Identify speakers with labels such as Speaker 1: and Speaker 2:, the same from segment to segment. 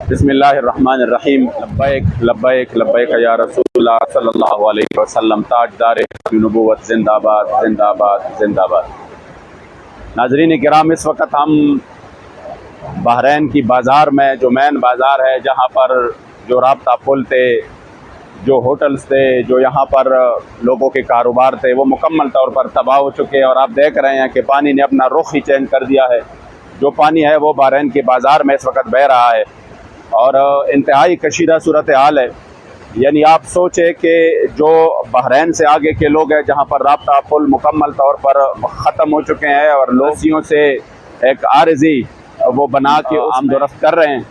Speaker 1: بسم اللہ الرحمن الرحیم لبیک لبیک لبیک یا رسول اللہ صلی اللہ علیہ وسلم تاجدار نبوت زندہ باد زندہ باد زندہ باد۔ ناظرین کرام، اس وقت ہم بحرین کی بازار میں، جو مین بازار ہے، جہاں پر جو رابطہ پل تھے، جو ہوٹلز تھے، جو یہاں پر لوگوں کے کاروبار تھے، وہ مکمل طور پر تباہ ہو چکے ہیں، اور آپ دیکھ رہے ہیں کہ پانی نے اپنا رخ ہی چینج کر دیا ہے۔ جو پانی ہے وہ بحرین کی بازار میں اس وقت بہہ رہا ہے اور انتہائی کشیدہ صورتحال ہے۔ یعنی آپ سوچیں کہ جو بحرین سے آگے کے لوگ ہیں، جہاں پر رابطہ پل مکمل طور پر ختم ہو چکے ہیں اور لوسیوں سے ایک عارضی وہ بنا کے آمد و رفت کر رہے ہیں،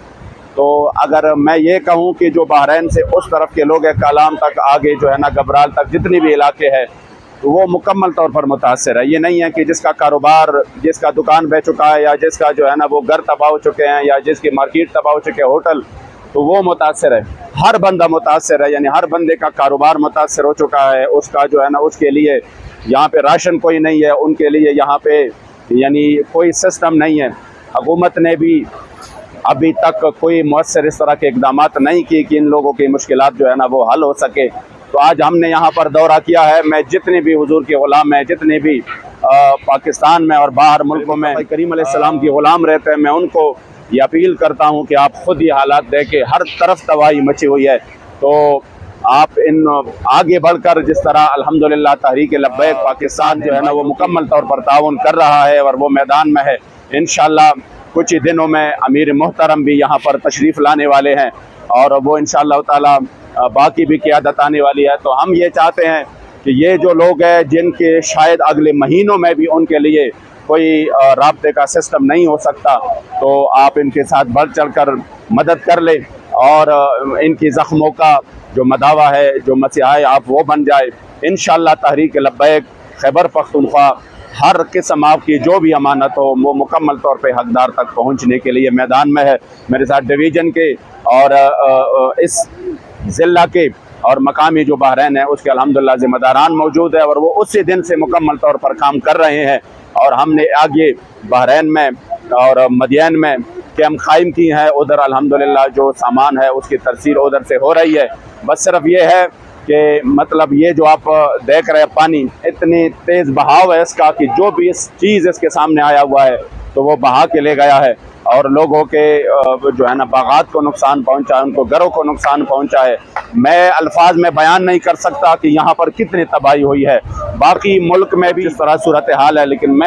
Speaker 1: تو اگر میں یہ کہوں کہ جو بحرین سے اس طرف کے لوگ ہیں، کالام تک آگے جو ہے نا، گبرال تک جتنی بھی علاقے ہیں، تو وہ مکمل طور پر متاثر ہے۔ یہ نہیں ہے کہ جس کا کاروبار، جس کا دکان بہ چکا ہے، یا جس کا جو ہے نا وہ گھر تباہ ہو چکے ہیں، یا جس کی مارکیٹ تباہ ہو چکے ہیں، ہوٹل، تو وہ متاثر ہے۔ ہر بندہ متاثر ہے، یعنی ہر بندے کا کاروبار متاثر ہو چکا ہے۔ اس کا جو ہے نا، اس کے لیے یہاں پہ راشن کوئی نہیں ہے، ان کے لیے یہاں پہ یعنی کوئی سسٹم نہیں ہے۔ حکومت نے بھی ابھی تک کوئی مؤثر اس طرح کے اقدامات نہیں کیے کہ ان لوگوں کی مشکلات جو ہے نا وہ حل ہو سکے۔ تو آج ہم نے یہاں پر دورہ کیا ہے۔ میں جتنے بھی حضور کے غلام ہیں، جتنے بھی پاکستان میں اور باہر ملکوں میں کریم علیہ السلام کی غلام رہتے ہیں، میں ان کو یہ اپیل کرتا ہوں کہ آپ خود یہ حالات دیکھیں، ہر طرف تباہی مچی ہوئی ہے۔ تو آپ ان آگے بڑھ کر، جس طرح الحمدللہ تحریک لبیک پاکستان جو ہے نا وہ مکمل طور پر تعاون کر رہا ہے اور وہ میدان میں ہے، انشاءاللہ کچھ ہی دنوں میں امیر محترم بھی یہاں پر تشریف لانے والے ہیں، اور وہ انشاءاللہ تعالی باقی بھی قیادت آنے والی ہے۔ تو ہم یہ چاہتے ہیں کہ یہ جو لوگ ہیں، جن کے شاید اگلے مہینوں میں بھی ان کے لیے کوئی رابطے کا سسٹم نہیں ہو سکتا، تو آپ ان کے ساتھ بڑھ چڑھ کر مدد کر لیں، اور ان کی زخموں کا جو مداوا ہے، جو مسیحا ہے، آپ وہ بن جائے۔ انشاءاللہ تحریک لبیک خیبر پختونخوا ہر قسم آپ کی جو بھی امانت ہو، وہ مکمل طور پہ حقدار تک پہنچنے کے لیے میدان میں ہے۔ میرے ساتھ ڈویژن کے اور اس ضلع کے اور مقامی جو بحرین ہے اس کے الحمدللہ ذمہ داران موجود ہے، اور وہ اسی دن سے مکمل طور پر کام کر رہے ہیں، اور ہم نے آگے بحرین میں اور مدین میں کیمپ قائم کی ہیں۔ ادھر الحمدللہ جو سامان ہے اس کی ترسیل ادھر سے ہو رہی ہے۔ بس صرف یہ ہے کہ مطلب یہ جو آپ دیکھ رہے ہیں، پانی اتنی تیز بہاؤ ہے اس کا کہ جو بھی اس چیز اس کے سامنے آیا ہوا ہے تو وہ بہا کے لے گیا ہے، اور لوگوں کے جو ہے نا باغات کو نقصان پہنچا ہے، ان کو گھروں کو نقصان پہنچا ہے۔ میں الفاظ میں بیان نہیں کر سکتا کہ یہاں پر کتنی تباہی ہوئی ہے۔ باقی ملک میں بھی اس طرح صورتحال ہے، لیکن میں